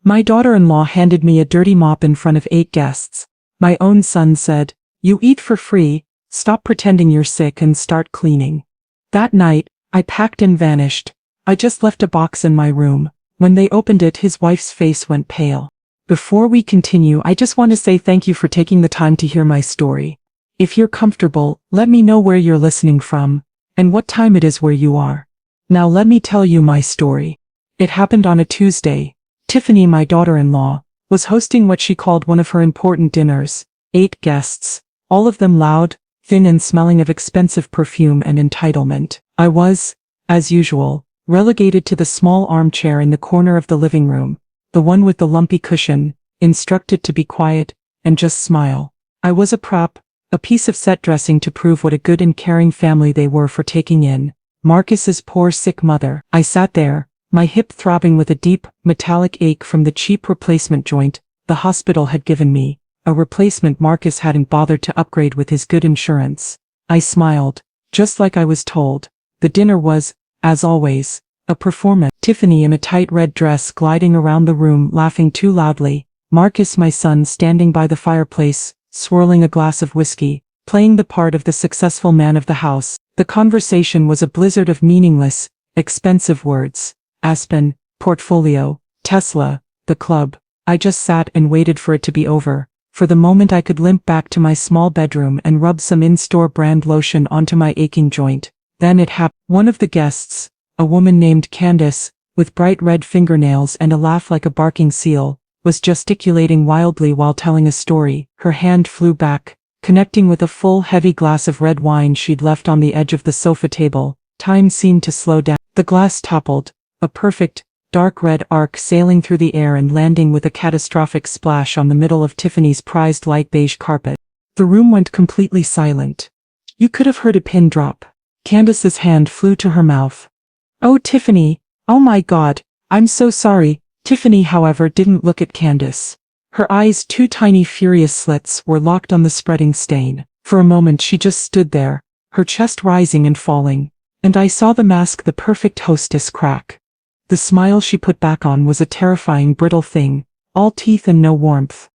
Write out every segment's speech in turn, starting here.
My daughter-in-law handed me a dirty mop in front of 8 guests. My own son said, "You eat for free, stop pretending you're sick and start cleaning." That night, I packed and vanished. I just left a box in my room. When they opened it, his wife's face went pale. Before we continue, I just want to say thank you for taking the time to hear my story. If you're comfortable, let me know where you're listening from, and what time it is where you are. Now let me tell you my story. It happened on a Tuesday. Tiffany, my daughter-in-law, was hosting what she called one of her important dinners. 8 guests, all of them loud, thin and smelling of expensive perfume and entitlement. I was, as usual, relegated to the small armchair in the corner of the living room, the one with the lumpy cushion, instructed to be quiet and just smile. I was a prop, a piece of set dressing to prove what a good and caring family they were for taking in Marcus's poor sick mother. I sat there, my hip throbbing with a deep, metallic ache from the cheap replacement joint the hospital had given me, a replacement Marcus hadn't bothered to upgrade with his good insurance. I smiled, just like I was told. The dinner was, as always, a performance. Tiffany in a tight red dress gliding around the room laughing too loudly, Marcus, my son, standing by the fireplace, swirling a glass of whiskey, playing the part of the successful man of the house. The conversation was a blizzard of meaningless, expensive words. Aspen, portfolio, Tesla, the club. I just sat and waited for it to be over, for the moment I could limp back to my small bedroom and rub some in-store brand lotion onto my aching joint. Then it happened. One of the guests, a woman named Candace, with bright red fingernails and a laugh like a barking seal, was gesticulating wildly while telling a story. Her hand flew back, connecting with a full heavy glass of red wine she'd left on the edge of the sofa table. Time seemed to slow down. The glass toppled, a perfect, dark red arc sailing through the air and landing with a catastrophic splash on the middle of Tiffany's prized light beige carpet. The room went completely silent. You could have heard a pin drop. Candace's hand flew to her mouth. "Oh, Tiffany, oh my God, I'm so sorry." Tiffany, however, didn't look at Candace. Her eyes, 2 tiny furious slits, were locked on the spreading stain. For a moment she just stood there, her chest rising and falling, and I saw the mask the perfect hostess crack. The smile she put back on was a terrifying brittle thing, all teeth and no warmth.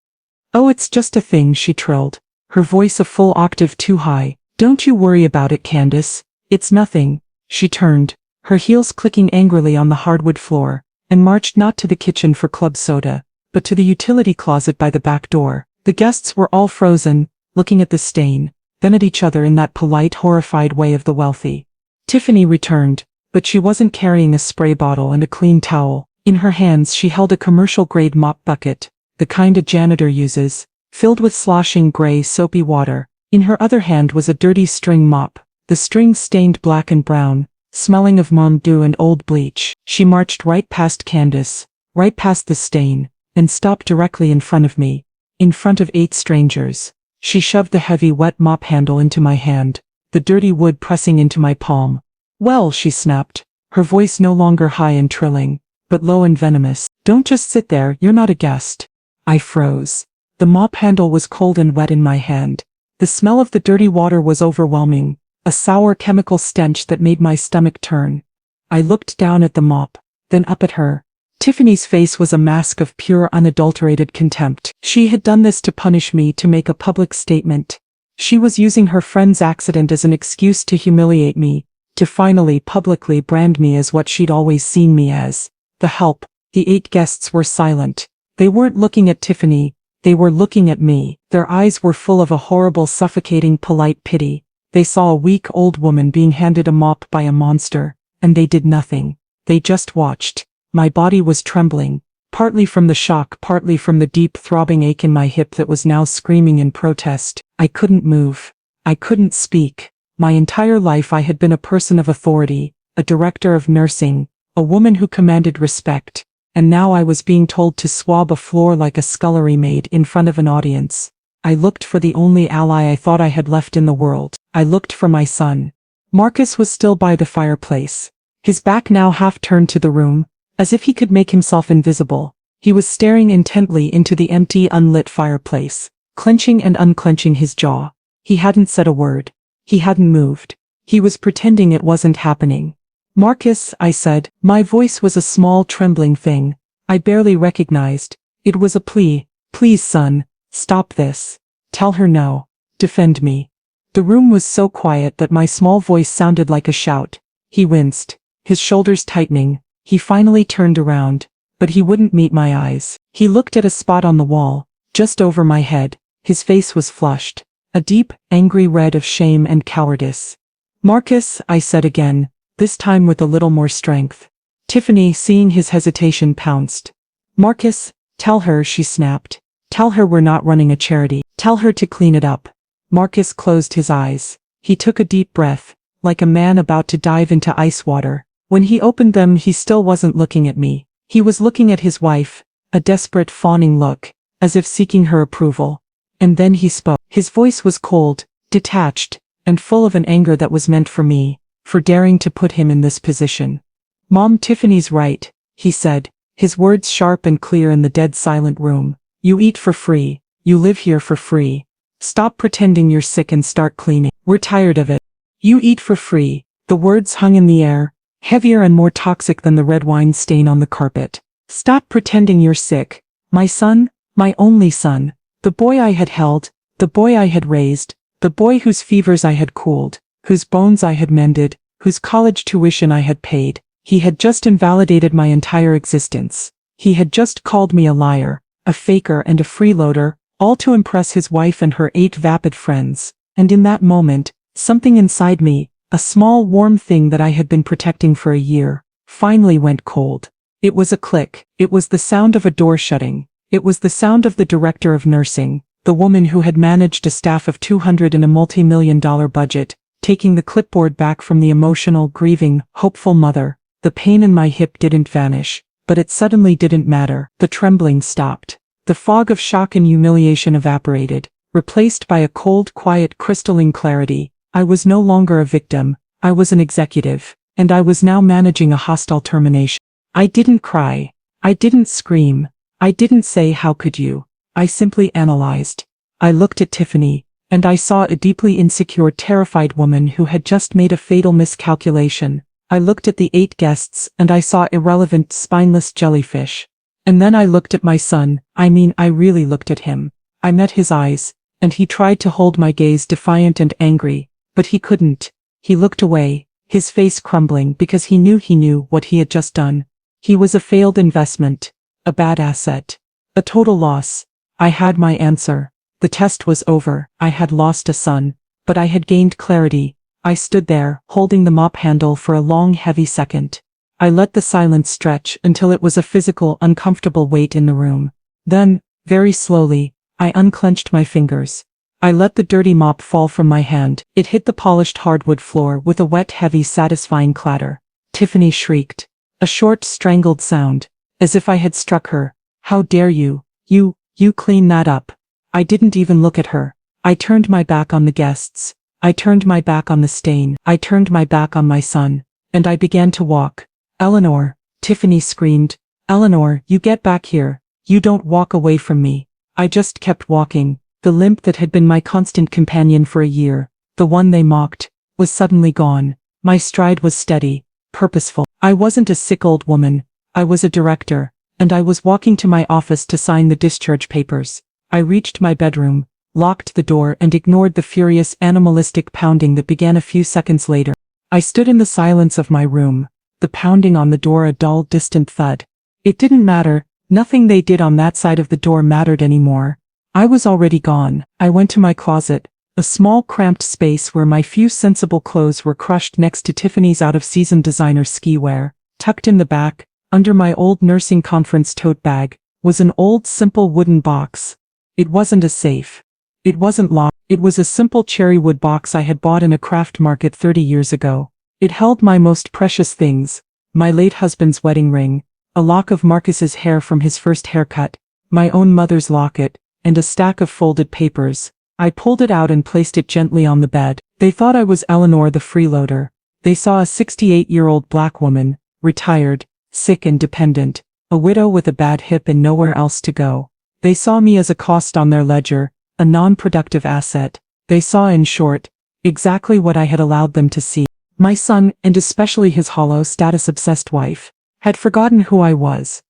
"Oh, it's just a thing," she trilled, her voice a full octave too high. "Don't you worry about it, Candace. It's nothing." She turned, her heels clicking angrily on the hardwood floor, and marched not to the kitchen for club soda, but to the utility closet by the back door. The guests were all frozen, looking at the stain, then at each other in that polite, horrified way of the wealthy. Tiffany returned, but she wasn't carrying a spray bottle and a clean towel. In her hands she held a commercial-grade mop bucket, the kind a janitor uses, filled with sloshing gray soapy water. In her other hand was a dirty string mop, the string stained black and brown, smelling of Mountain and old bleach. She marched right past Candace, right past the stain, and stopped directly in front of me, in front of 8 strangers. She shoved the heavy wet mop handle into my hand, the dirty wood pressing into my palm. "Well," she snapped, her voice no longer high and trilling, but low and venomous, "don't just sit there, you're not a guest." I froze. The mop handle was cold and wet in my hand. The smell of the dirty water was overwhelming, a sour chemical stench that made my stomach turn. I looked down at the mop, then up at her. Tiffany's face was a mask of pure unadulterated contempt. She had done this to punish me, to make a public statement. She was using her friend's accident as an excuse to humiliate me, to finally publicly brand me as what she'd always seen me as, the help. The 8 guests were silent. They weren't looking at Tiffany, they were looking at me. Their eyes were full of a horrible, suffocating, polite pity. They saw a weak old woman being handed a mop by a monster, and they did nothing. They just watched. My body was trembling, partly from the shock, partly from the deep throbbing ache in my hip that was now screaming in protest. I couldn't move. I couldn't speak. My entire life I had been a person of authority, a director of nursing, a woman who commanded respect, and now I was being told to swab a floor like a scullery maid in front of an audience. I looked for the only ally I thought I had left in the world. I looked for my son. Marcus was still by the fireplace, his back now half turned to the room, as if he could make himself invisible. He was staring intently into the empty, unlit fireplace, clenching and unclenching his jaw. He hadn't said a word. He hadn't moved. He was pretending it wasn't happening. "Marcus," I said. My voice was a small, trembling thing, I barely recognized. It was a plea. Please, son, stop this. Tell her no. Defend me. The room was so quiet that my small voice sounded like a shout. He winced, his shoulders tightening. He finally turned around, but he wouldn't meet my eyes. He looked at a spot on the wall, just over my head. His face was flushed, a deep, angry red of shame and cowardice. Marcus, I said again, this time with a little more strength. Tiffany, seeing his hesitation, pounced. Marcus, tell her, she snapped. Tell her we're not running a charity. Tell her to clean it up. Marcus closed his eyes. He took a deep breath, like a man about to dive into ice water. When he opened them, he still wasn't looking at me. He was looking at his wife, a desperate, fawning look, as if seeking her approval. And then he spoke. His voice was cold, detached, and full of an anger that was meant for me, for daring to put him in this position. Mom, Tiffany's right, he said, his words sharp and clear in the dead silent room. You eat for free. You live here for free. Stop pretending you're sick and start cleaning. We're tired of it. You eat for free. The words hung in the air, heavier and more toxic than the red wine stain on the carpet. Stop pretending you're sick. My son, my only son, the boy I had held, the boy I had raised, the boy whose fevers I had cooled, whose bones I had mended, whose college tuition I had paid. He had just invalidated my entire existence. He had just called me a liar, a faker and a freeloader, all to impress his wife and her 8 vapid friends. And in that moment, something inside me, a small warm thing that I had been protecting for a year, finally went cold. It was a click. It was the sound of a door shutting. It was the sound of the director of nursing, the woman who had managed a staff of 200 in a multi-million-dollar budget, taking the clipboard back from the emotional, grieving, hopeful mother. The pain in my hip didn't vanish, but it suddenly didn't matter. The trembling stopped. The fog of shock and humiliation evaporated, replaced by a cold, quiet, crystalline clarity. I was no longer a victim. I was an executive, and I was now managing a hostile termination. I didn't cry. I didn't scream. I didn't say, how could you? I simply analyzed. I looked at Tiffany, and I saw a deeply insecure, terrified woman who had just made a fatal miscalculation. I looked at the 8 guests, and I saw irrelevant, spineless jellyfish. And then I looked at my son. I really looked at him. I met his eyes, and he tried to hold my gaze, defiant and angry, but he couldn't. He looked away, his face crumbling because he knew what he had just done. He was a failed investment, a bad asset, a total loss. I had my answer. The test was over. I had lost a son, but I had gained clarity. I stood there, holding the mop handle for a long, heavy second. I let the silence stretch until it was a physical, uncomfortable weight in the room. Then, very slowly, I unclenched my fingers. I let the dirty mop fall from my hand. It hit the polished hardwood floor with a wet, heavy, satisfying clatter. Tiffany shrieked. A short, strangled sound, as if I had struck her. How dare you? You clean that up. I didn't even look at her. I turned my back on the guests. I turned my back on the stain. I turned my back on my son. And I began to walk. Eleanor, Tiffany screamed. Eleanor, you get back here. You don't walk away from me. I just kept walking. The limp that had been my constant companion for a year, the one they mocked, was suddenly gone. My stride was steady, purposeful. I wasn't a sick old woman. I was a director, and I was walking to my office to sign the discharge papers. I reached my bedroom, locked the door, and ignored the furious, animalistic pounding that began a few seconds later. I stood in the silence of my room, the pounding on the door a dull, distant thud. It didn't matter. Nothing they did on that side of the door mattered anymore. I was already gone. I went to my closet, a small, cramped space where my few sensible clothes were crushed next to Tiffany's out-of-season designer ski wear. Tucked in the back, under my old nursing conference tote bag, was an old, simple wooden box. It wasn't a safe. It wasn't locked. It was a simple cherry wood box I had bought in a craft market 30 years ago. It held my most precious things, my late husband's wedding ring, a lock of Marcus's hair from his first haircut, my own mother's locket, and a stack of folded papers. I pulled it out and placed it gently on the bed. They thought I was Eleanor the freeloader. They saw a 68-year-old black woman, retired, sick and dependent, a widow with a bad hip and nowhere else to go. They saw me as a cost on their ledger, a non-productive asset. They saw, in short, exactly what I had allowed them to see. My son, and especially his hollow, status-obsessed wife, had forgotten who I was.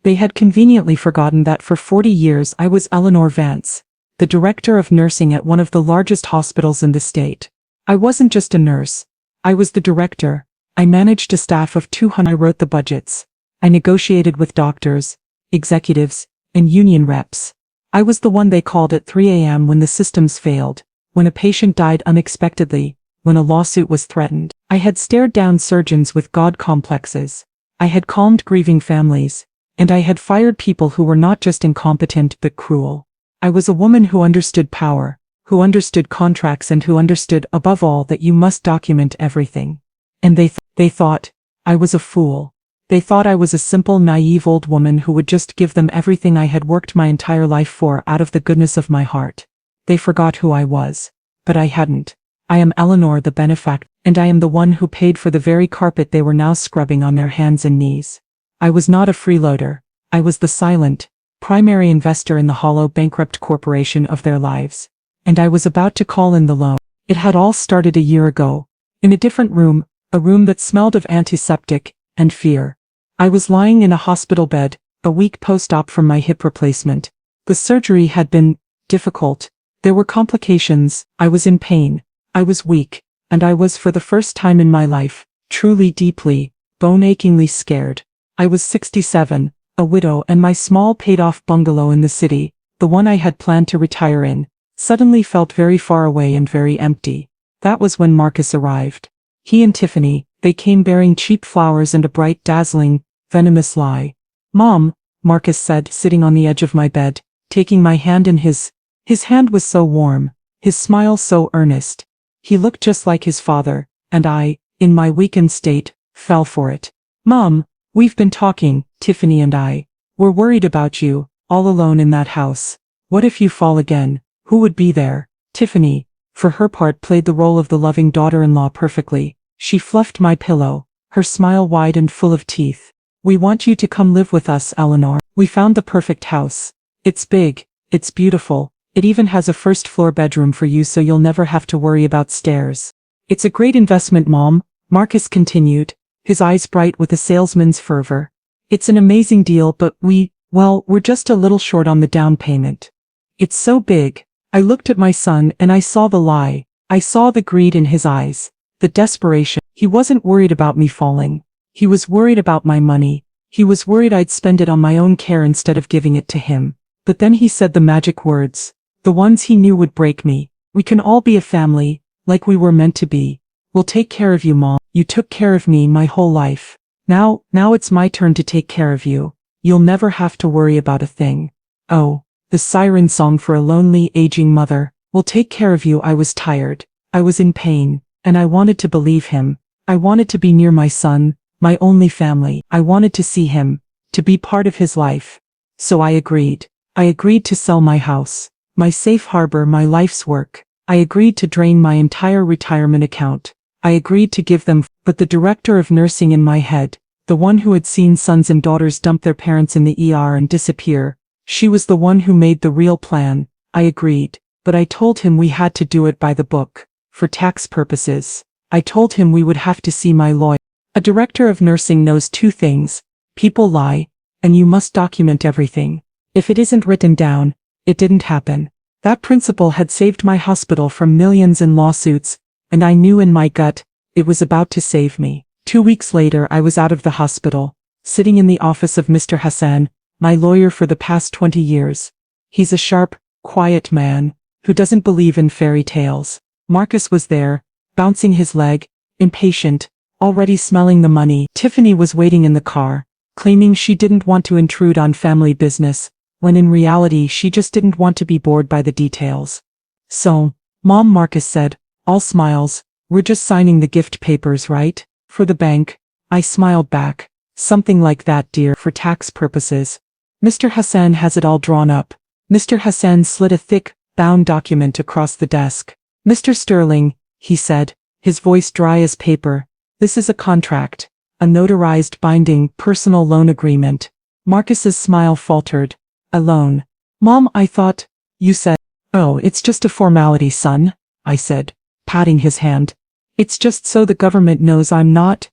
They had conveniently forgotten that for 40 years I was Eleanor Vance, the director of nursing at one of the largest hospitals in the state. I wasn't just a nurse. I was the director. I managed a staff of 200. I wrote the budgets. I negotiated with doctors, executives, and union reps. I was the one they called at 3 a.m. when the systems failed, when a patient died unexpectedly, when a lawsuit was threatened. I had stared down surgeons with God complexes. I had calmed grieving families, and I had fired people who were not just incompetent but cruel. I was a woman who understood power, who understood contracts, and who understood, above all, that you must document everything. And they thought I was a fool. They thought I was a simple, naive old woman who would just give them everything I had worked my entire life for out of the goodness of my heart. They forgot who I was. But I hadn't. I am Eleanor the benefactor, and I am the one who paid for the very carpet they were now scrubbing on their hands and knees. I was not a freeloader. I was the silent, primary investor in the hollow, bankrupt corporation of their lives. And I was about to call in the loan. It had all started a year ago, in a different room, a room that smelled of antiseptic and fear. I was lying in a hospital bed, a week post-op from my hip replacement. The surgery had been difficult. There were complications. I was in pain. I was weak, and I was, for the first time in my life, truly, deeply, bone-achingly scared. I was 67, a widow, and my small paid-off bungalow in the city, the one I had planned to retire in, suddenly felt very far away and very empty. That was when Marcus arrived. He and Tiffany, they came bearing cheap flowers and a bright, dazzling, venomous lie. "Mom," Marcus said, sitting on the edge of my bed, taking my hand in his. His hand was so warm, his smile so earnest. He looked just like his father, and I, in my weakened state, fell for it. "Mom, we've been talking, Tiffany and I. We're worried about you, all alone in that house. What if you fall again? Who would be there?" Tiffany, for her part, played the role of the loving daughter-in-law perfectly. She fluffed my pillow, her smile wide and full of teeth. "We want you to come live with us, Eleanor. We found the perfect house. It's big, it's beautiful. It even has a first-floor bedroom for you, so you'll never have to worry about stairs. It's a great investment, Mom," Marcus continued, his eyes bright with a salesman's fervor. "It's an amazing deal, but we're just a little short on the down payment. It's so big." I looked at my son and I saw the lie. I saw the greed in his eyes, the desperation. He wasn't worried about me falling. He was worried about my money. He was worried I'd spend it on my own care instead of giving it to him. But then he said the magic words, the ones he knew would break me. "We can all be a family, like we were meant to be. We'll take care of you, Mom. You took care of me my whole life. Now it's my turn to take care of you. You'll never have to worry about a thing." Oh, the siren song for a lonely, aging mother. "We'll take care of you." I was tired. I was in pain, and I wanted to believe him. I wanted to be near my son, my only family. I wanted to see him, to be part of his life. So I agreed. I agreed to sell my house, my safe harbor, my life's work. I agreed to drain my entire retirement account. I agreed to give them. But the director of nursing in my head, the one who had seen sons and daughters dump their parents in the ER and disappear, she was the one who made the real plan. I agreed, but I told him we had to do it by the book, for tax purposes. I told him we would have to see my lawyer. A director of nursing knows two things: people lie, and you must document everything. If it isn't written down, it didn't happen. That principle had saved my hospital from millions in lawsuits, and I knew in my gut, it was about to save me. 2 weeks later I was out of the hospital, sitting in the office of Mr. Hassan, my lawyer for the past 20 years. He's a sharp, quiet man, who doesn't believe in fairy tales. Marcus was there, bouncing his leg, impatient, already smelling the money. Tiffany was waiting in the car, claiming she didn't want to intrude on family business, when in reality she just didn't want to be bored by the details. "So, Mom," Marcus said, all smiles, "we're just signing the gift papers, right? For the bank." I smiled back. "Something like that, dear, for tax purposes. Mr. Hassan has it all drawn up." Mr. Hassan slid a thick, bound document across the desk. "Mr. Sterling," he said, his voice dry as paper, "this is a contract, a notarized binding personal loan agreement." Marcus's smile faltered. "A loan? Mom, I thought you said—" "Oh, it's just a formality, son," I said, patting his hand. "It's just so the government knows I'm not,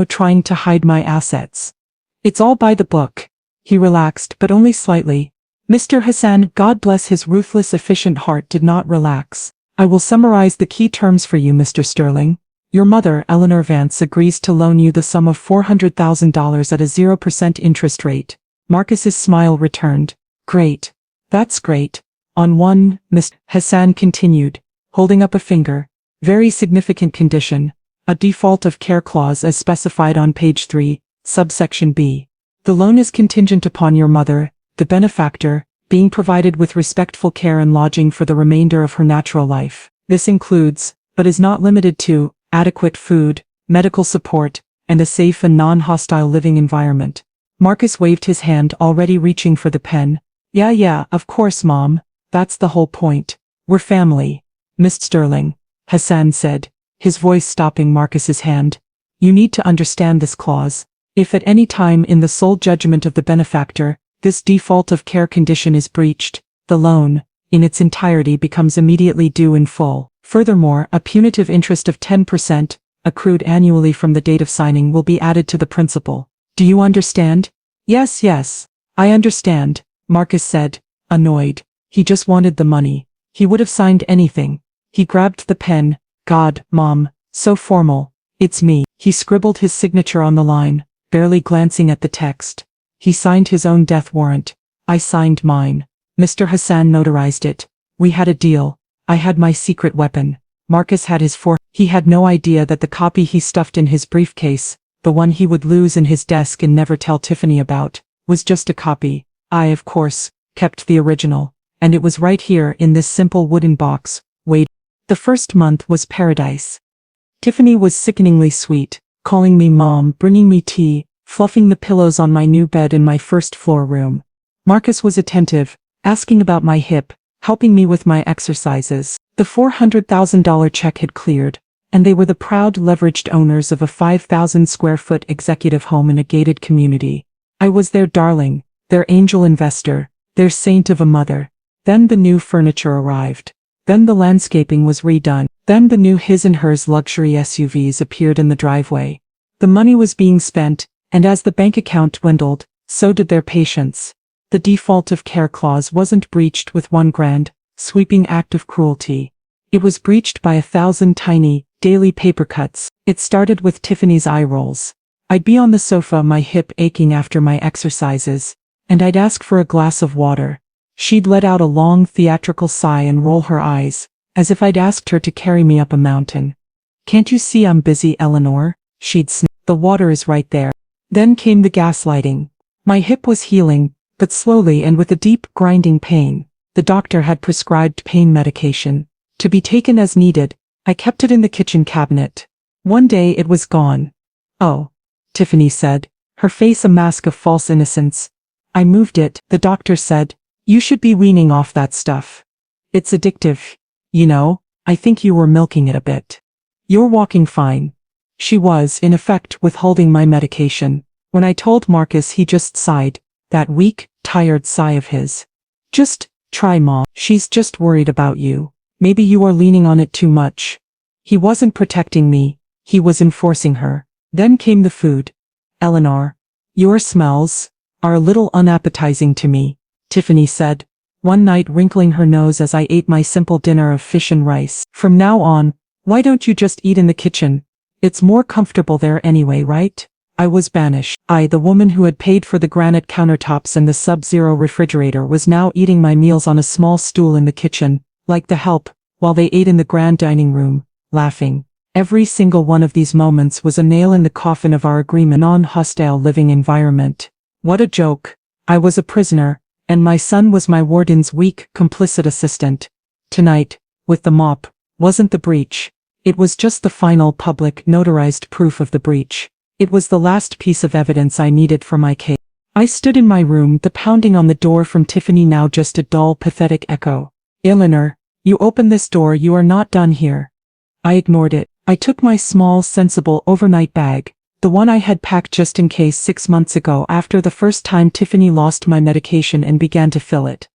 trying to hide my assets. It's all by the book." He relaxed, but only slightly. Mr. Hassan, God bless his ruthless, efficient heart, did not relax. I will summarize the key terms for you, Mr. Sterling. Your mother, Eleanor Vance, agrees to loan you the sum of $400,000 at a 0% interest rate. Marcus's smile returned. Great. That's great. On one, Mr. Hassan continued, holding up a finger. Very significant condition. A default of care clause as specified on page 3, subsection B. The loan is contingent upon your mother, the benefactor, being provided with respectful care and lodging for the remainder of her natural life. This includes, but is not limited to, adequate food, medical support, and a safe and non-hostile living environment. Marcus waved his hand, already reaching for the pen. Yeah, of course, Mom. That's the whole point. We're family. Miss Sterling, Hassan said, his voice stopping Marcus's hand. You need to understand this clause. If at any time in the sole judgment of the benefactor, this default of care condition is breached, the loan, in its entirety, becomes immediately due in full. Furthermore, a punitive interest of 10%, accrued annually from the date of signing, will be added to the principal. Do you understand? Yes, I understand, Marcus said, annoyed. He just wanted the money. He would have signed anything. He grabbed the pen. God, Mom, so formal. It's me. He scribbled his signature on the line, barely glancing at the text. He signed his own death warrant. I signed mine. Mr. Hassan notarized it. We had a deal. I had my secret weapon. Marcus had his He had no idea that the copy he stuffed in his briefcase, the one he would lose in his desk and never tell Tiffany about, was just a copy. I, of course, kept the original. And it was right here in this simple wooden box. Wait. The first month was paradise. Tiffany was sickeningly sweet, calling me Mom, bringing me tea, fluffing the pillows on my new bed in my first-floor room. Marcus was attentive, asking about my hip, helping me with my exercises. The $400,000 check had cleared, and they were the proud leveraged owners of a 5,000-square-foot executive home in a gated community. I was their darling, their angel investor, their saint of a mother. Then the new furniture arrived. Then the landscaping was redone. Then the new his and hers luxury SUVs appeared in the driveway. The money was being spent, and as the bank account dwindled, so did their patience. The default of care clause wasn't breached with one grand, sweeping act of cruelty. It was breached by 1,000 tiny, daily paper cuts. It started with Tiffany's eye rolls. I'd be on the sofa, my hip aching after my exercises, and I'd ask for a glass of water. She'd let out a long theatrical sigh and roll her eyes, as if I'd asked her to carry me up a mountain. Can't you see I'm busy, Eleanor? She'd snip. The water is right there. Then came the gaslighting. My hip was healing, but slowly and with a deep, grinding pain. The doctor had prescribed pain medication. To be taken as needed. I kept it in the kitchen cabinet. One day it was gone. Oh, Tiffany said, her face a mask of false innocence. I moved it, the doctor said. You should be weaning off that stuff. It's addictive. You know, I think you were milking it a bit. You're walking fine. She was, in effect, withholding my medication. When I told Marcus, he just sighed, that weak, tired sigh of his. Just try, Mom. She's just worried about you. Maybe you are leaning on it too much. He wasn't protecting me. He was enforcing her. Then came the food. Eleanor, your smells are a little unappetizing to me, Tiffany said, one night, wrinkling her nose as I ate my simple dinner of fish and rice. From now on, why don't you just eat in the kitchen? It's more comfortable there anyway, right? I was banished. I, the woman who had paid for the granite countertops and the sub-zero refrigerator, was now eating my meals on a small stool in the kitchen, like the help, while they ate in the grand dining room, laughing. Every single one of these moments was a nail in the coffin of our agreement on hostile living environment. What a joke. I was a prisoner, and my son was my warden's weak, complicit assistant. Tonight, with the mop, wasn't the breach. It was just the final public, notarized proof of the breach. It was the last piece of evidence I needed for my case. I stood in my room, the pounding on the door from Tiffany now just a dull, pathetic echo. Eleanor, you open this door, you are not done here. I ignored it. I took my small, sensible overnight bag, the one I had packed just in case 6 months ago after the first time Tiffany lost my medication, and began to fill it.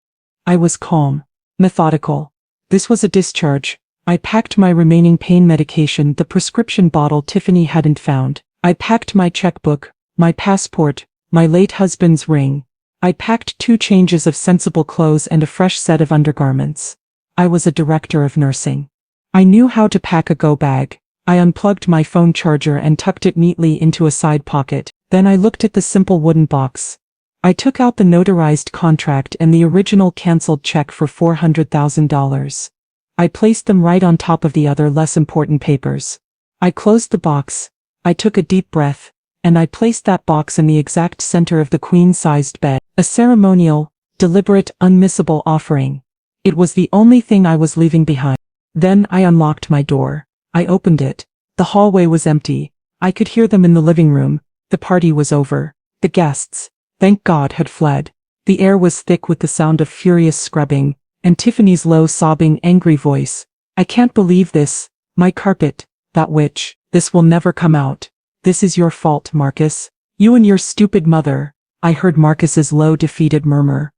I was calm, methodical. This was a discharge. I packed my remaining pain medication, the prescription bottle Tiffany hadn't found. I packed my checkbook, my passport, my late husband's ring. I packed 2 changes of sensible clothes and a fresh set of undergarments. I was a director of nursing. I knew how to pack a go bag. I unplugged my phone charger and tucked it neatly into a side pocket. Then I looked at the simple wooden box. I took out the notarized contract and the original canceled check for $400,000. I placed them right on top of the other less important papers. I closed the box. I took a deep breath, and I placed that box in the exact center of the queen-sized bed. A ceremonial, deliberate, unmissable offering. It was the only thing I was leaving behind. Then I unlocked my door. I opened it. The hallway was empty. I could hear them in the living room. The party was over. The guests, thank God, had fled. The air was thick with the sound of furious scrubbing, and Tiffany's low, sobbing, angry voice. I can't believe this. My carpet, that witch, this will never come out. This is your fault, Marcus. You and your stupid mother. I heard Marcus's low, defeated murmur.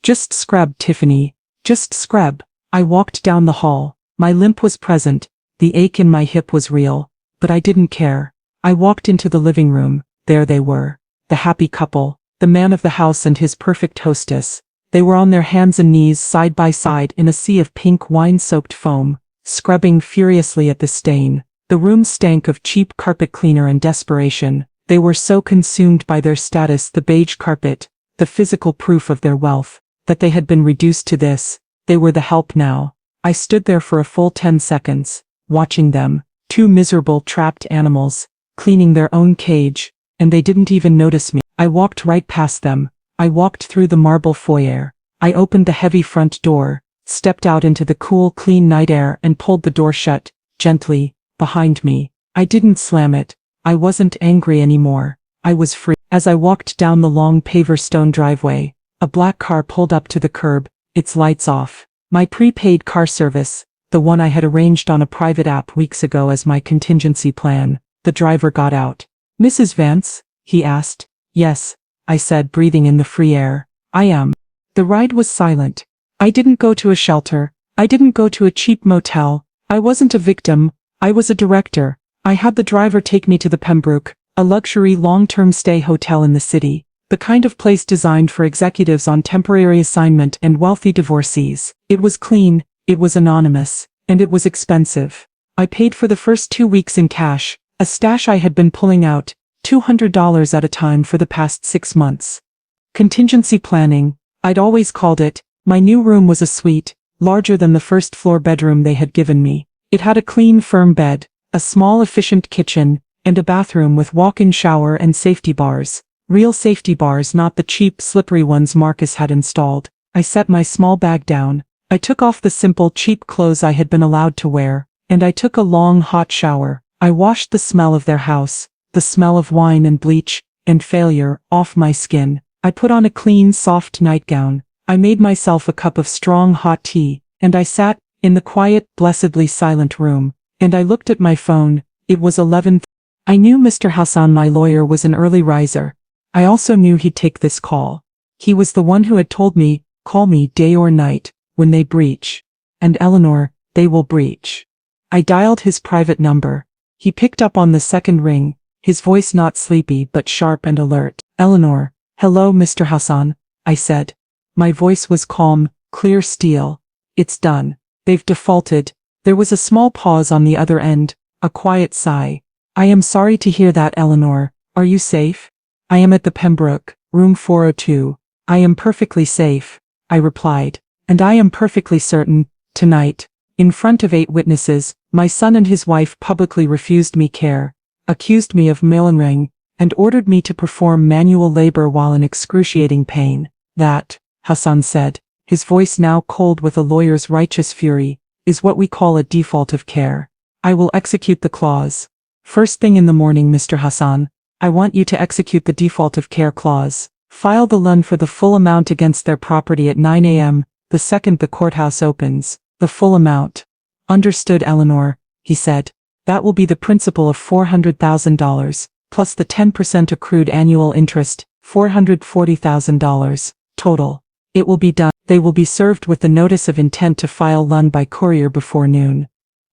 Just scrub, Tiffany. Just scrub. I walked down the hall. My limp was present. The ache in my hip was real. But I didn't care. I walked into the living room. There they were. The happy couple. The man of the house and his perfect hostess. They were on their hands and knees side by side in a sea of pink wine-soaked foam, scrubbing furiously at the stain. The room stank of cheap carpet cleaner and desperation. They were so consumed by their status, the beige carpet, the physical proof of their wealth, that they had been reduced to this. They were the help now. I stood there for a full 10 seconds, watching them, 2 miserable trapped animals, cleaning their own cage, and they didn't even notice me. I walked right past them. I walked through the marble foyer. I opened the heavy front door, stepped out into the cool, clean night air and pulled the door shut, gently, behind me. I didn't slam it. I wasn't angry anymore. I was free. As I walked down the long paver stone driveway, a black car pulled up to the curb, its lights off. My prepaid car service, the one I had arranged on a private app weeks ago as my contingency plan. The driver got out. Mrs. Vance? He asked. Yes, I said, breathing in the free air. I am. The ride was silent. I didn't go to a shelter. I didn't go to a cheap motel. I wasn't a victim. I was a director. I had the driver take me to the Pembroke, a luxury long-term stay hotel in the city, the kind of place designed for executives on temporary assignment and wealthy divorcees. It was clean, it was anonymous, and it was expensive. I paid for the first 2 weeks in cash, a stash I had been pulling out, $200 at a time for the past 6 months. Contingency planning, I'd always called it. My new room was a suite, larger than the first floor bedroom they had given me. It had a clean, firm bed, a small, efficient kitchen, and a bathroom with walk-in shower and safety bars. Real safety bars, not the cheap, slippery ones Marcus had installed. I set my small bag down. I took off the simple, cheap clothes I had been allowed to wear, and I took a long, hot shower. I washed the smell of their house, the smell of wine and bleach, and failure, off my skin. I put on a clean, soft nightgown. I made myself a cup of strong, hot tea, and I sat in the quiet, blessedly silent room, and I looked at my phone. It was 11. I knew Mr. Hassan, my lawyer, was an early riser. I also knew he'd take this call. He was the one who had told me, call me day or night, when they breach. And Eleanor, they will breach. I dialed his private number. He picked up on the second ring, his voice not sleepy but sharp and alert. Eleanor. Hello, Mr. Hassan, I said. My voice was calm, clear steel. It's done. They've defaulted. There was a small pause on the other end, a quiet sigh. I am sorry to hear that, Eleanor. Are you safe? I am at the Pembroke, room 402. I am perfectly safe, I replied. And I am perfectly certain, tonight, in front of 8 witnesses, my son and his wife publicly refused me care, accused me of malingering, and ordered me to perform manual labor while in excruciating pain. That, Hassan said, his voice now cold with a lawyer's righteous fury, is what we call a default of care. I will execute the clause. First thing in the morning, Mr. Hassan, I want you to execute the default of care clause. File the loan for the full amount against their property at 9 a.m., the second the courthouse opens. The full amount. Understood, Eleanor, he said. That will be the principal of $400,000, plus the 10% accrued annual interest, $440,000, total. It will be done. They will be served with the notice of intent to file loan by courier before noon.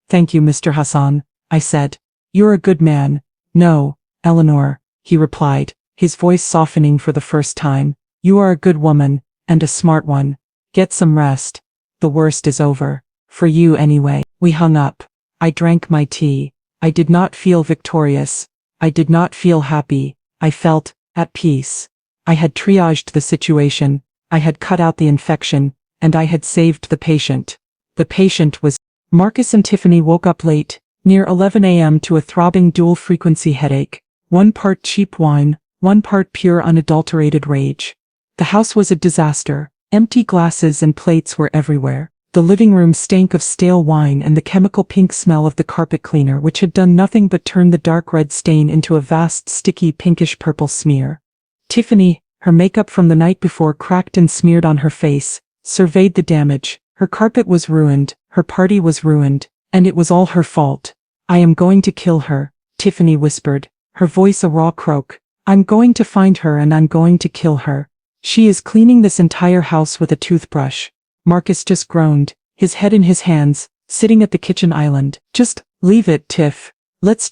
Thank you, Mr. Hassan, I said. You're a good man. No, Eleanor, he replied, his voice softening for the first time. You are a good woman, and a smart one. Get some rest. The worst is over. For you anyway. We hung up. I drank my tea. I did not feel victorious. I did not feel happy. I felt at peace. I had triaged the situation. I had cut out the infection, and I had saved the patient. The patient was Marcus and Tiffany woke up late, near 11 a.m. to a throbbing dual-frequency headache. 1 part cheap wine, 1 part pure unadulterated rage. The house was a disaster. Empty glasses and plates were everywhere. The living room stank of stale wine and the chemical pink smell of the carpet cleaner, which had done nothing but turn the dark red stain into a vast sticky pinkish purple smear. Tiffany, her makeup from the night before cracked and smeared on her face, surveyed the damage. Her carpet was ruined, her party was ruined, and it was all her fault. I am going to kill her, Tiffany whispered, her voice a raw croak. I'm going to find her and I'm going to kill her. She is cleaning this entire house with a toothbrush. Marcus just groaned, his head in his hands, sitting at the kitchen island. Just leave it, Tiff. Let's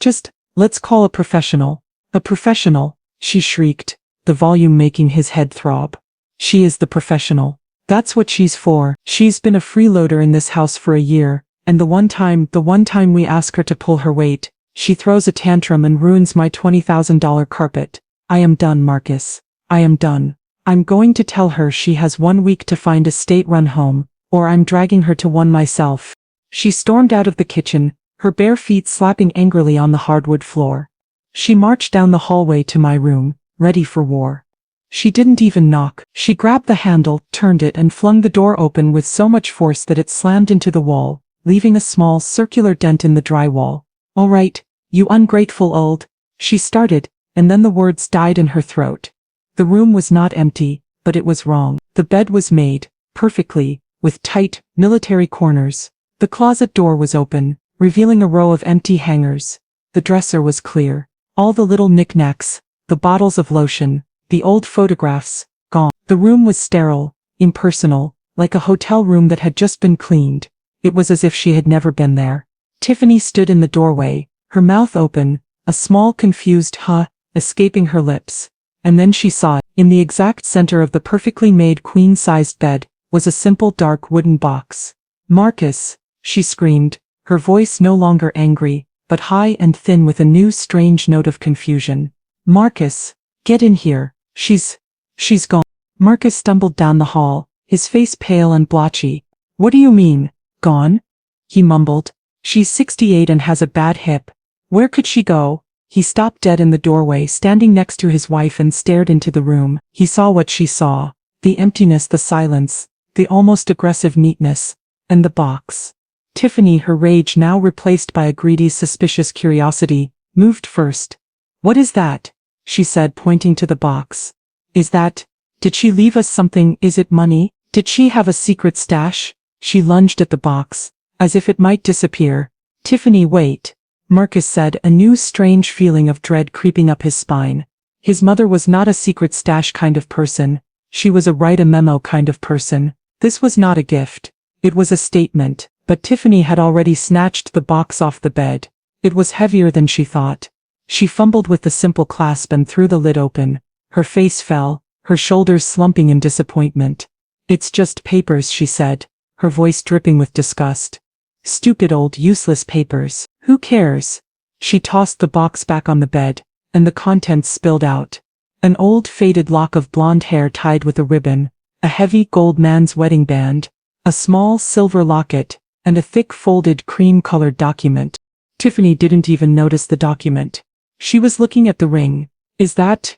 call a professional. A professional, she shrieked, the volume making his head throb. She is the professional. That's what she's for. She's been a freeloader in this house for a year, and the one time we ask her to pull her weight, she throws a tantrum and ruins my $20,000 carpet. I am done, Marcus. I am done. I'm going to tell her she has 1 week to find a state-run home, or I'm dragging her to one myself. She stormed out of the kitchen, her bare feet slapping angrily on the hardwood floor. She marched down the hallway to my room, ready for war. She didn't even knock. She grabbed the handle, turned it and flung the door open with so much force that it slammed into the wall, leaving a small circular dent in the drywall. All right, you ungrateful old, she started, and then the words died in her throat. The room was not empty, but it was wrong. The bed was made, perfectly, with tight, military corners. The closet door was open, revealing a row of empty hangers. The dresser was clear. All the little knickknacks, the bottles of lotion, the old photographs, gone. The room was sterile, impersonal, like a hotel room that had just been cleaned. It was as if she had never been there. Tiffany stood in the doorway, her mouth open, a small confused huh escaping her lips. And then she saw it. In the exact center of the perfectly made queen-sized bed was a simple dark wooden box. Marcus, she screamed, her voice no longer angry, but high and thin with a new strange note of confusion. Marcus, get in here. She's gone. Marcus stumbled down the hall, his face pale and blotchy. What do you mean, gone? He mumbled. She's 68 and has a bad hip. Where could she go? He stopped dead in the doorway, standing next to his wife, and stared into the room. He saw what she saw. The emptiness, the silence, the almost aggressive neatness, and the box. Tiffany, her rage now replaced by a greedy, suspicious curiosity, moved first. What is that? She said, pointing to the box. Did she leave us something? Is it money? Did she have a secret stash? She lunged at the box, as if it might disappear. Tiffany, wait. Marcus said, a new strange feeling of dread creeping up his spine. His mother was not a secret stash kind of person. She was a write a memo kind of person. This was not a gift. It was a statement. But Tiffany had already snatched the box off the bed. It was heavier than she thought. She fumbled with the simple clasp and threw the lid open. Her face fell, her shoulders slumping in disappointment. It's just papers, she said, her voice dripping with disgust. Stupid old useless papers. Who cares? She tossed the box back on the bed, and the contents spilled out. An old faded lock of blonde hair tied with a ribbon, a heavy gold man's wedding band, a small silver locket, and a thick folded cream-colored document. Tiffany didn't even notice the document. She was looking at the ring. Is that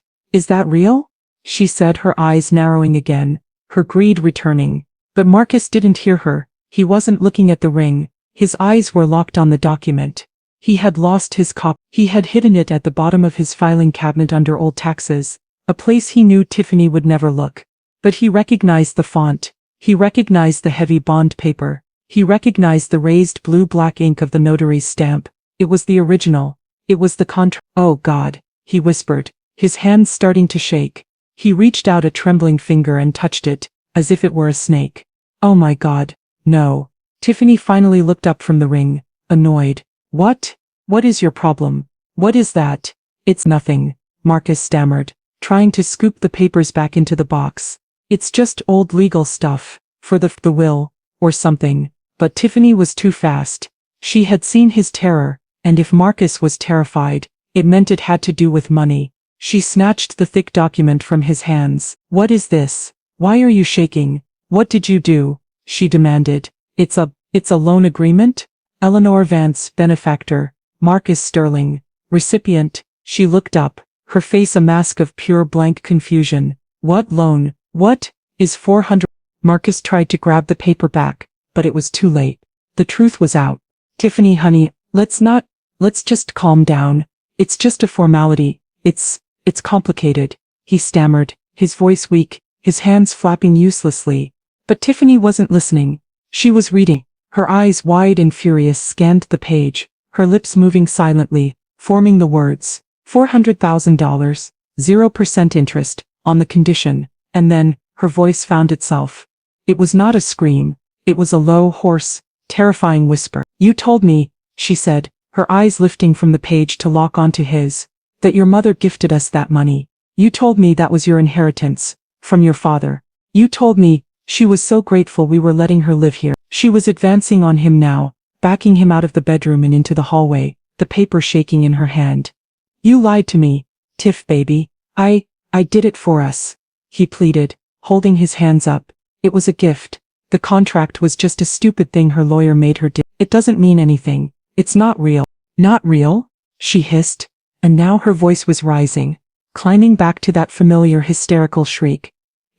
real? She said, her eyes narrowing again, her greed returning. But Marcus didn't hear her. He wasn't looking at the ring. His eyes were locked on the document. He had lost his copy. He had hidden it at the bottom of his filing cabinet under old taxes, a place he knew Tiffany would never look. But he recognized the font. He recognized the heavy bond paper. He recognized the raised blue-black ink of the notary's stamp. It was the original. It was the contract. Oh God, he whispered, his hands starting to shake. He reached out a trembling finger and touched it, as if it were a snake. Oh my God, no. Tiffany finally looked up from the ring, annoyed. What? What is your problem? What is that? It's nothing, Marcus stammered, trying to scoop the papers back into the box. It's just old legal stuff, for the will, or something. But Tiffany was too fast. She had seen his terror, and if Marcus was terrified, it meant it had to do with money. She snatched the thick document from his hands. What is this? Why are you shaking? What did you do? She demanded. It's a loan agreement? Eleanor Vance, benefactor. Marcus Sterling, recipient. She looked up, her face a mask of pure blank confusion. What loan? What is 400? Marcus tried to grab the paper back, but it was too late. The truth was out. Tiffany, honey, let's just calm down. It's just a formality. It's complicated, he stammered, his voice weak, his hands flapping uselessly. But Tiffany wasn't listening. She was reading. Her eyes wide and furious scanned the page, her lips moving silently, forming the words, $400,000, 0% interest, on the condition, and then, her voice found itself. It was not a scream, it was a low, hoarse, terrifying whisper. You told me, she said, her eyes lifting from the page to lock onto his, that your mother gifted us that money. You told me that was your inheritance, from your father. You told me, she was so grateful we were letting her live here. She was advancing on him now, backing him out of the bedroom and into the hallway, the paper shaking in her hand. You lied to me, Tiff baby. I did it for us, he pleaded, holding his hands up. It was a gift. The contract was just a stupid thing her lawyer made her do. It doesn't mean anything. It's not real. Not real? She hissed, and now her voice was rising, climbing back to that familiar hysterical shriek.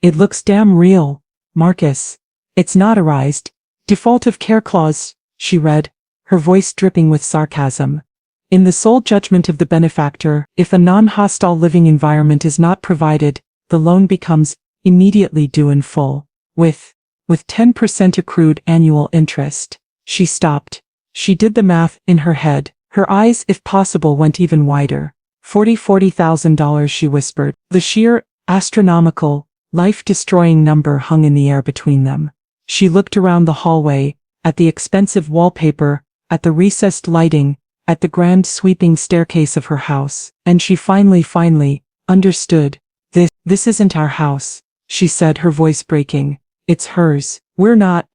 It looks damn real, Marcus. It's notarized. Default of care clause, she read, her voice dripping with sarcasm. In the sole judgment of the benefactor, if a non-hostile living environment is not provided, the loan becomes immediately due in full, with 10% accrued annual interest. She stopped. She did the math in her head. Her eyes, if possible, went even wider. $40,000, she whispered. The sheer, astronomical, life-destroying number hung in the air between them. She looked around the hallway, at the expensive wallpaper, at the recessed lighting, at the grand sweeping staircase of her house, and she finally understood. This isn't our house, she said, her voice breaking. It's hers. We're not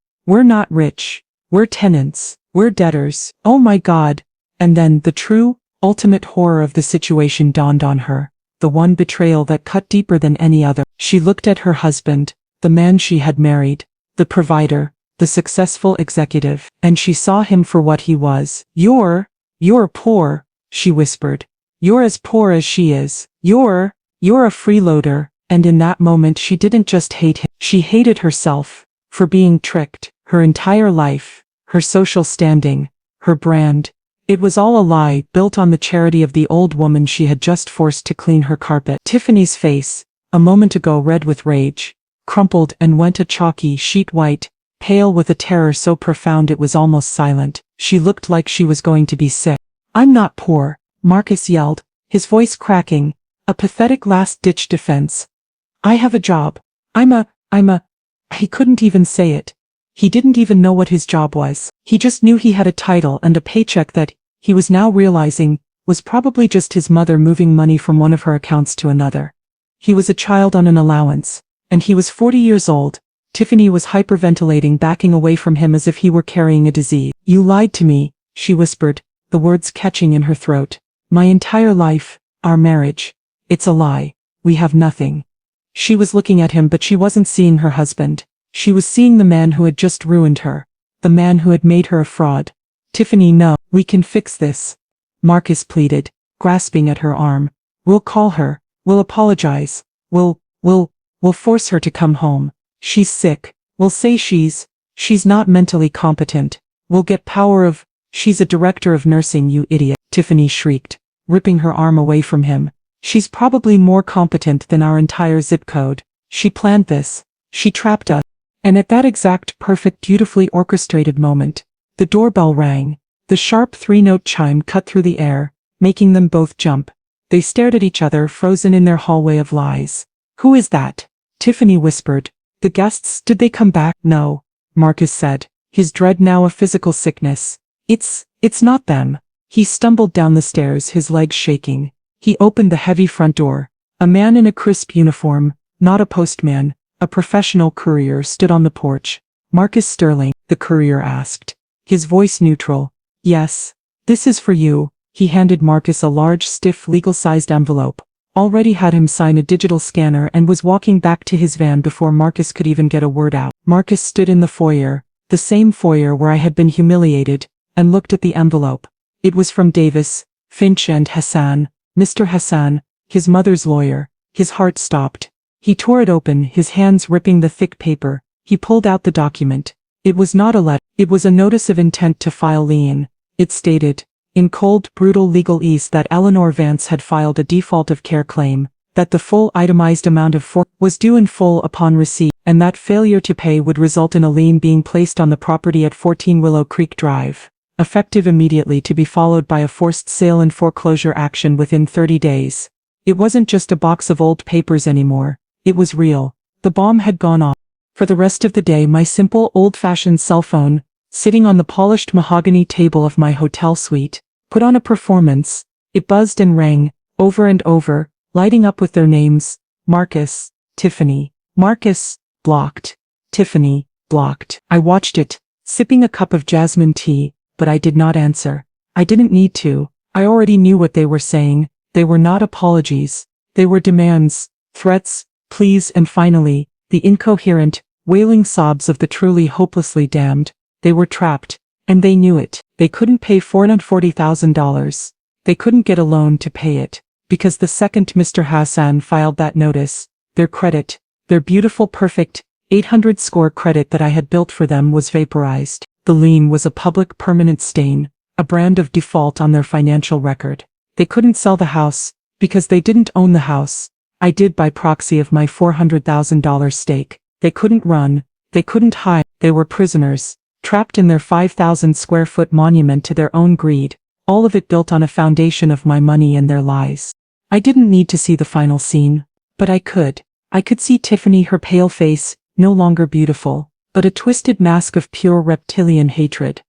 rich. We're tenants. We're debtors. Oh my God. And then the true, ultimate horror of the situation dawned on her. The one betrayal that cut deeper than any other. She looked at her husband, the man she had married, the provider, the successful executive, and she saw him for what he was. You're poor, she whispered. You're as poor as she is. You're a freeloader. And in that moment she didn't just hate him. She hated herself, for being tricked, her entire life, her social standing, her brand. It was all a lie, built on the charity of the old woman she had just forced to clean her carpet. Tiffany's face, a moment ago red with rage, crumpled and went a chalky sheet white, pale with a terror so profound it was almost silent. She looked like she was going to be sick. I'm not poor, Marcus yelled, his voice cracking, a pathetic last-ditch defense. I have a job. He couldn't even say it. He didn't even know what his job was. He just knew he had a title and a paycheck that, he was now realizing, was probably just his mother moving money from one of her accounts to another. He was a child on an allowance, and he was 40 years old. Tiffany was hyperventilating, backing away from him as if he were carrying a disease. You lied to me, she whispered, the words catching in her throat. My entire life, our marriage. It's a lie. We have nothing. She was looking at him, but she wasn't seeing her husband. She was seeing the man who had just ruined her. The man who had made her a fraud. Tiffany, no. We can fix this. Marcus pleaded, grasping at her arm. We'll call her. We'll apologize. We'll force her to come home. She's sick. We'll say she's not mentally competent. We'll get power of, she's a director of nursing, you idiot. Tiffany shrieked, ripping her arm away from him. She's probably more competent than our entire zip code. She planned this. She trapped us. And at that exact, perfect, beautifully orchestrated moment, the doorbell rang. The sharp three-note chime cut through the air, making them both jump. They stared at each other, frozen in their hallway of lies. Who is that? Tiffany whispered. The guests, did they come back? No, Marcus said, his dread now a physical sickness. It's not them. He stumbled down the stairs, his legs shaking. He opened the heavy front door. A man in a crisp uniform, not a postman, a professional courier, stood on the porch. "Marcus Sterling?" the courier asked. His voice neutral. "Yes. This is for you." He handed Marcus a large, stiff, legal-sized envelope. Already had him sign a digital scanner and was walking back to his van before Marcus could even get a word out. Marcus stood in the foyer, the same foyer where I had been humiliated, and looked at the envelope. It was from Davis, Finch and Hassan, Mr. Hassan, his mother's lawyer. His heart stopped. He tore it open, his hands ripping the thick paper. He pulled out the document. It was not a letter. It was a notice of intent to file lien. It stated, in cold, brutal legalese, that Eleanor Vance had filed a default of care claim, that the full itemized amount of was due in full upon receipt, and that failure to pay would result in a lien being placed on the property at 14 Willow Creek Drive, effective immediately, to be followed by a forced sale and foreclosure action within 30 days. It wasn't just a box of old papers anymore. It was real. The bomb had gone off. For the rest of the day, my simple, old-fashioned cell phone, sitting on the polished mahogany table of my hotel suite, put on a performance. It buzzed and rang, over and over, lighting up with their names: Marcus, Tiffany. Marcus, blocked. Tiffany, blocked. I watched it, sipping a cup of jasmine tea, but I did not answer. I didn't need to. I already knew what they were saying. They were not apologies. They were demands, threats, pleas, and finally, the incoherent, wailing sobs of the truly hopelessly damned. They were trapped, and they knew it. They couldn't pay $440,000. They couldn't get a loan to pay it, because the second Mr. Hassan filed that notice, their credit, their beautiful, perfect, 800-score credit that I had built for them, was vaporized. The lien was a public permanent stain, a brand of default on their financial record. They couldn't sell the house, because they didn't own the house. I did by proxy of my $400,000 stake. They couldn't run. They couldn't hide. They were prisoners, trapped in their 5,000-square-foot monument to their own greed, all of it built on a foundation of my money and their lies. I didn't need to see the final scene, but I could. I could see Tiffany, her pale face, no longer beautiful, but a twisted mask of pure reptilian hatred.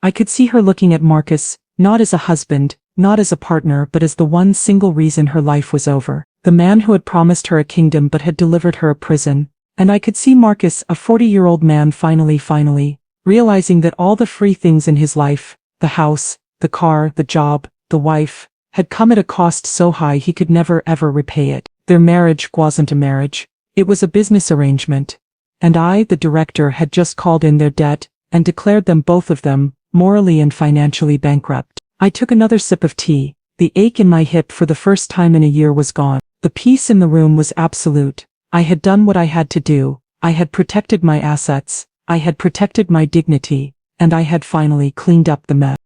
I could see her looking at Marcus, not as a husband, not as a partner, but as the one single reason her life was over. The man who had promised her a kingdom but had delivered her a prison. And I could see Marcus, a 40-year-old man, finally, realizing that all the free things in his life, the house, the car, the job, the wife, had come at a cost so high he could never ever repay it. Their marriage wasn't a marriage. It was a business arrangement. And I, the director, had just called in their debt and declared them, both of them, morally and financially bankrupt. I took another sip of tea. The ache in my hip for the first time in a year was gone. The peace in the room was absolute. I had done what I had to do. I had protected my assets. I had protected my dignity. And I had finally cleaned up the mess.